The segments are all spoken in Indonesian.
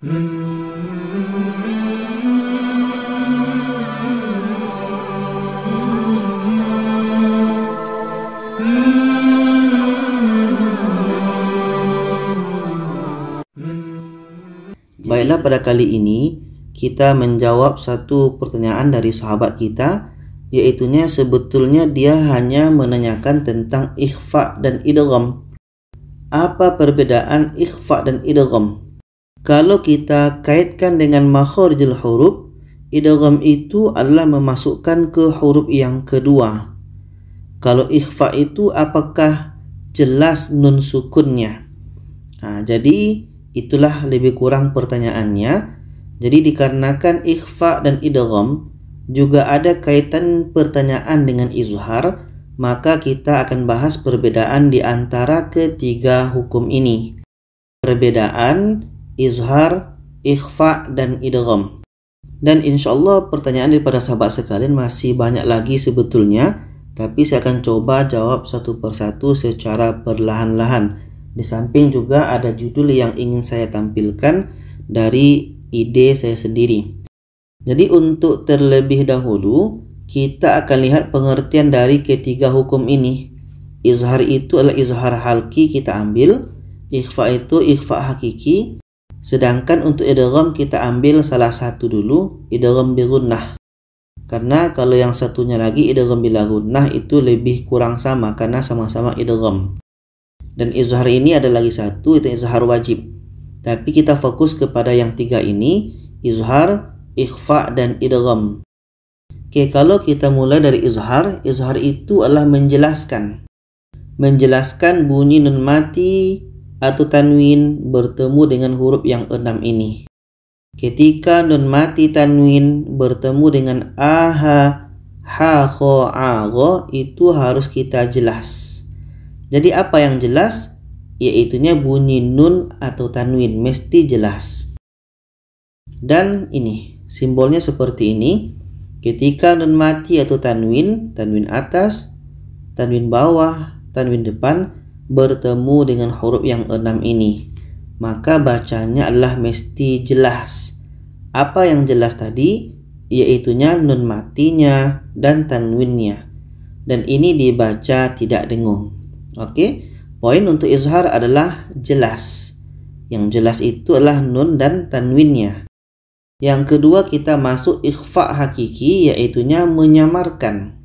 Baiklah, pada kali ini kita menjawab satu pertanyaan dari sahabat kita, yaitunya sebetulnya dia hanya menanyakan tentang ikhfa dan idgham. Apa perbedaan ikhfa dan idgham? Kalau kita kaitkan dengan makharijul huruf, idgham itu adalah memasukkan ke huruf yang kedua. Kalau ikhfa itu apakah jelas nun sukunnya? Jadi itulah lebih kurang pertanyaannya. Jadi dikarenakan ikhfa dan idgham juga ada kaitan pertanyaan dengan izhar, maka kita akan bahas perbedaan di antara ketiga hukum ini. Perbedaan izhar, ikhfa, dan idgham. Dan insyaallah pertanyaan daripada sahabat sekalian masih banyak lagi sebetulnya, tapi saya akan coba jawab satu persatu secara perlahan-lahan. Di samping juga ada judul yang ingin saya tampilkan dari ide saya sendiri. Jadi untuk terlebih dahulu kita akan lihat pengertian dari ketiga hukum ini. Izhar itu adalah izhar halki, kita ambil. Ikhfa itu ikhfa hakiki. Sedangkan untuk idgham kita ambil salah satu dulu, idgham bi gunnah. Karena kalau yang satunya lagi idgham bila gunnah itu lebih kurang sama karena sama-sama idgham. Dan izhar ini ada lagi satu, itu izhar wajib. Tapi kita fokus kepada yang tiga ini, izhar, ikhfa, dan idgham. Oke, kalau kita mulai dari izhar, izhar itu adalah menjelaskan bunyi nun mati atau tanwin bertemu dengan huruf yang 6 ini. Ketika nun mati tanwin bertemu dengan aha, ha, kho, a, gho, itu harus kita jelas. Jadi apa yang jelas? Yaitunya bunyi nun atau tanwin mesti jelas. Dan ini simbolnya seperti ini. Ketika nun mati atau tanwin atas, tanwin bawah, tanwin depan bertemu dengan huruf yang 6 ini, maka bacanya adalah mesti jelas. Apa yang jelas tadi? Yaitunya nun matinya dan tanwinnya. Dan ini dibaca tidak dengung. Oke, poin untuk izhar adalah jelas. Yang jelas itu adalah nun dan tanwinnya. Yang kedua kita masuk ikhfa hakiki, yaitunya menyamarkan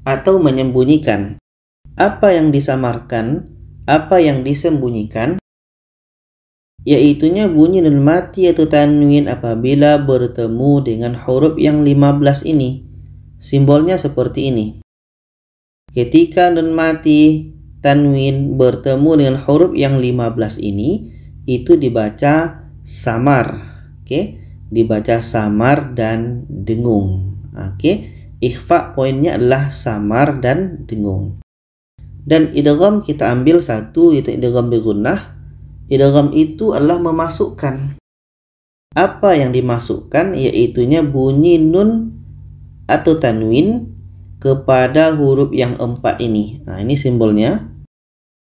atau menyembunyikan. Apa yang disamarkan? Apa yang disembunyikan? Yaitunya bunyi nun mati atau tanwin apabila bertemu dengan huruf yang 15 ini. Simbolnya seperti ini. Ketika nun mati tanwin bertemu dengan huruf yang 15 ini, itu dibaca samar. Oke, dibaca samar dan dengung. Oke, ikhfa poinnya adalah samar dan dengung. Dan idgham kita ambil satu, yaitu idgham bi gunnah. Idgham itu adalah memasukkan. Apa yang dimasukkan? Yaitunya bunyi nun atau tanwin kepada huruf yang 4 ini. Ini simbolnya.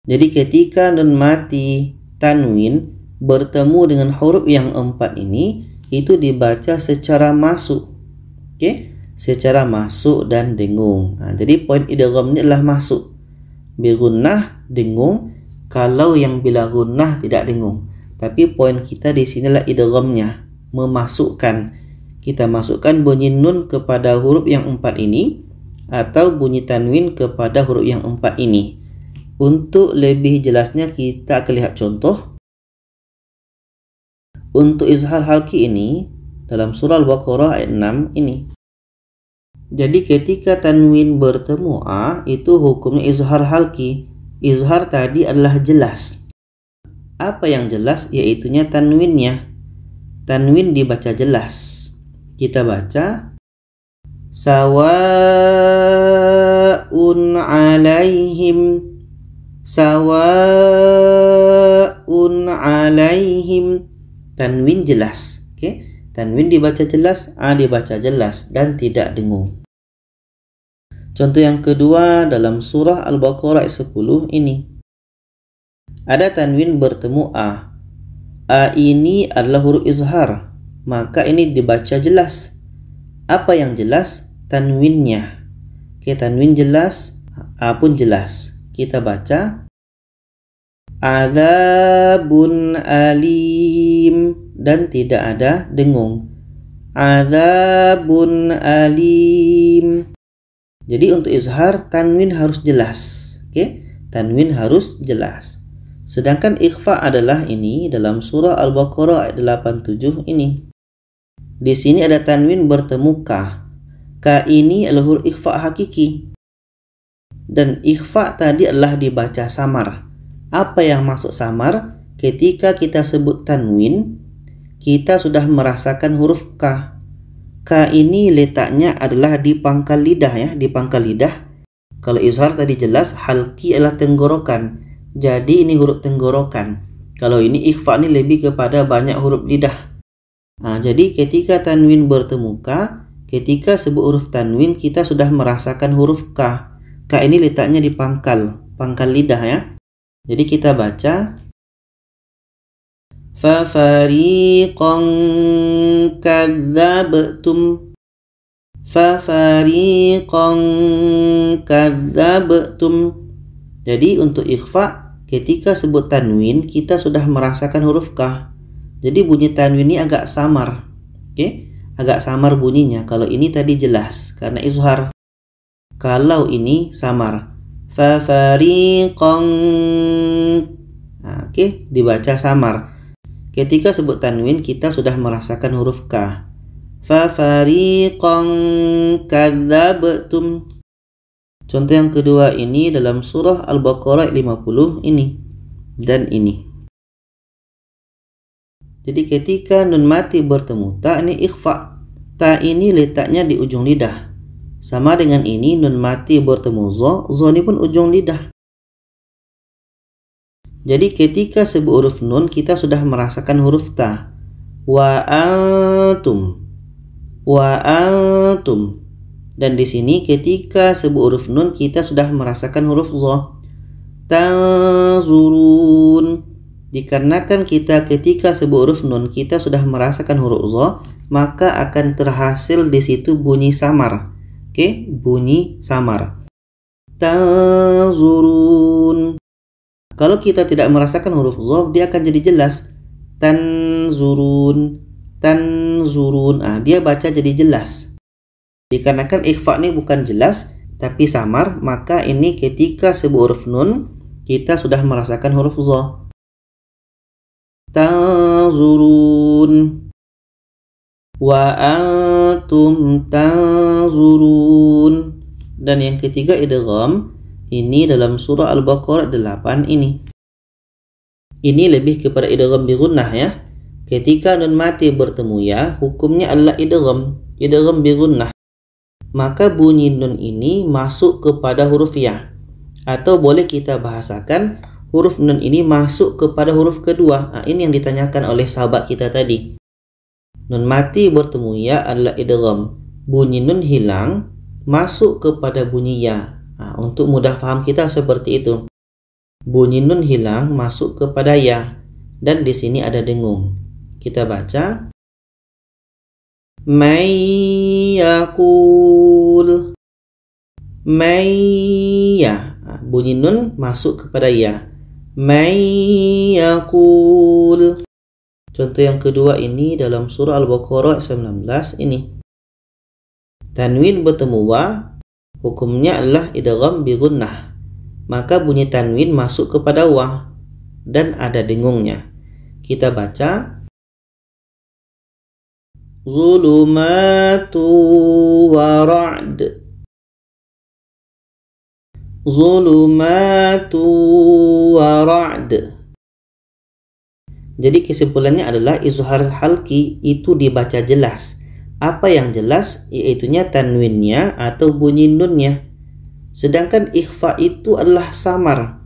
Jadi ketika nun mati tanwin bertemu dengan huruf yang 4 ini, itu dibaca secara masuk. Oke, secara masuk dan dengung. Jadi poin idgham ini adalah masuk. Bi gunnah dengung, kalau yang bila gunnah tidak dengung. Tapi poin kita di sini adalah idghamnya, memasukkan. Kita masukkan bunyi nun kepada huruf yang 4 ini atau bunyi tanwin kepada huruf yang 4 ini. Untuk lebih jelasnya kita akan lihat contoh. Untuk izhar halki ini dalam surah Al-Baqarah ayat 6 ini. Jadi ketika tanwin bertemu a, itu hukumnya izhar halki. Izhar tadi adalah jelas. Apa yang jelas? Yaitunya tanwinnya. Tanwin dibaca jelas. Kita baca sawa'un alaihim, sawa'un alaihim. Tanwin jelas. Oke, tanwin dibaca jelas, a dibaca jelas dan tidak dengung. Contoh yang kedua dalam surah Al-Baqarah ayat 10 ini. Ada tanwin bertemu a. A ini adalah huruf izhar, maka ini dibaca jelas. Apa yang jelas? Tanwinnya. Oke, tanwin jelas, A pun jelas. Kita baca adzabun alim, dan tidak ada dengung. Adzabun alim. Jadi untuk izhar tanwin harus jelas. Oke, tanwin harus jelas. Sedangkan ikhfa adalah ini dalam surah Al-Baqarah ayat 87 ini. Di sini ada tanwin bertemu ka. Ka ini adalah huruf ikhfa hakiki. Dan ikhfa tadi adalah dibaca samar. Apa yang masuk samar? Ketika kita sebut tanwin, kita sudah merasakan huruf ka. Ka ini letaknya adalah di pangkal lidah ya, di pangkal lidah. Kalau izhar tadi jelas, halki adalah tenggorokan. Jadi ini huruf tenggorokan. Kalau ini ikhfa ini lebih kepada banyak huruf lidah. Jadi ketika tanwin bertemu ka, ketika sebut huruf tanwin kita sudah merasakan huruf ka. Ka ini letaknya di pangkal lidah ya. Jadi kita baca fa fariqan kadzabtum. Fa fariqan kadzabtum. Jadi untuk ikhfa ketika sebut tanwin kita sudah merasakan huruf ka. Jadi bunyi tanwin ini agak samar. Oke, agak samar bunyinya. Kalau ini tadi jelas karena izhar. Kalau ini samar. Fa fariqan. Oke, dibaca samar. Ketika sebut tanwin kita sudah merasakan huruf ka. Fa fariqan kadzabtum. Contoh yang kedua ini dalam surah Al-Baqarah 50 ini dan ini. Jadi ketika nun mati bertemu ta ini ikhfa. Ta ini letaknya di ujung lidah. Sama dengan ini nun mati bertemu zo ini pun ujung lidah. Jadi ketika sebut huruf nun kita sudah merasakan huruf ta. Wa antum. Wa antum. Dan di sini ketika sebut huruf nun kita sudah merasakan huruf zo. Tanzurun. Dikarenakan kita ketika sebut huruf nun kita sudah merasakan huruf zo, maka akan terhasil di situ bunyi samar. Oke, bunyi samar. Tanzurun. Kalau kita tidak merasakan huruf zo, dia akan jadi jelas. Tanzurun. Tanzurun. Dia baca jadi jelas. Dikarenakan ikhfa ini bukan jelas tapi samar, maka ini ketika sebut huruf nun kita sudah merasakan huruf zo. Tanzurun. Wa antum tanzurun. Dan yang ketiga idgham. Ini dalam surah Al-Baqarah 8 ini. Ini lebih kepada idgham bi gunnah ya. Ketika nun mati bertemu ya, hukumnya adalah idgham bi gunnah. Maka bunyi nun ini masuk kepada huruf ya. Atau boleh kita bahasakan huruf nun ini masuk kepada huruf kedua. Ini yang ditanyakan oleh sahabat kita tadi. Nun mati bertemu ya adalah idgham. Bunyi nun hilang masuk kepada bunyi ya. Untuk mudah paham kita seperti itu. Bunyi nun hilang masuk kepada ya. Dan di sini ada dengung. Kita baca. May yaqul. May ya. Bunyi nun masuk kepada ya. May yaqul. Contoh yang kedua ini dalam surah Al-Baqarah 19 ini. Tanwin bertemu wa, hukumnya adalah idgham bi gunnah. Maka bunyi tanwin masuk kepada wa dan ada dengungnya. Kita baca zulumatu wa ra'd. Zulumatu wa ra'd. Jadi kesimpulannya adalah izhar halki itu dibaca jelas. Apa yang jelas yaitunya tanwinnya atau bunyi nunnya. Sedangkan ikhfa itu adalah samar.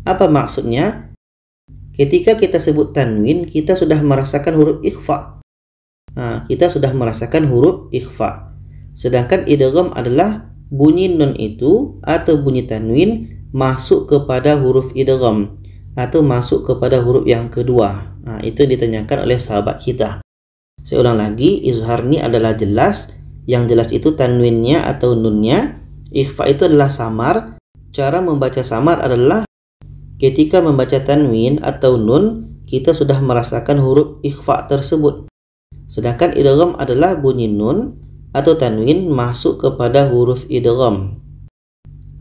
Apa maksudnya? Ketika kita sebut tanwin kita sudah merasakan huruf ikhfa. Kita sudah merasakan huruf ikhfa. Sedangkan idgham adalah bunyi nun itu atau bunyi tanwin masuk kepada huruf idgham. atau masuk kepada huruf yang kedua. Nah, itu yang ditanyakan oleh sahabat kita. Saya ulang lagi, izhar ini adalah jelas. Yang jelas itu tanwinnya atau nunnya. Ikhfa itu adalah samar. Cara membaca samar adalah ketika membaca tanwin atau nun, kita sudah merasakan huruf ikhfa tersebut. Sedangkan idgham adalah bunyi nun atau tanwin masuk kepada huruf idgham.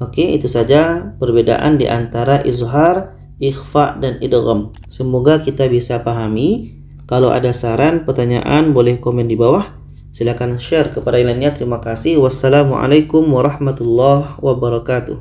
Oke, itu saja perbedaan di antara izhar, ikhfa, dan idgham. Semoga kita bisa pahami. Kalau ada saran, pertanyaan, boleh komen di bawah. Silakan share kepada yang lainnya. Terima kasih. Wassalamualaikum warahmatullahi wabarakatuh.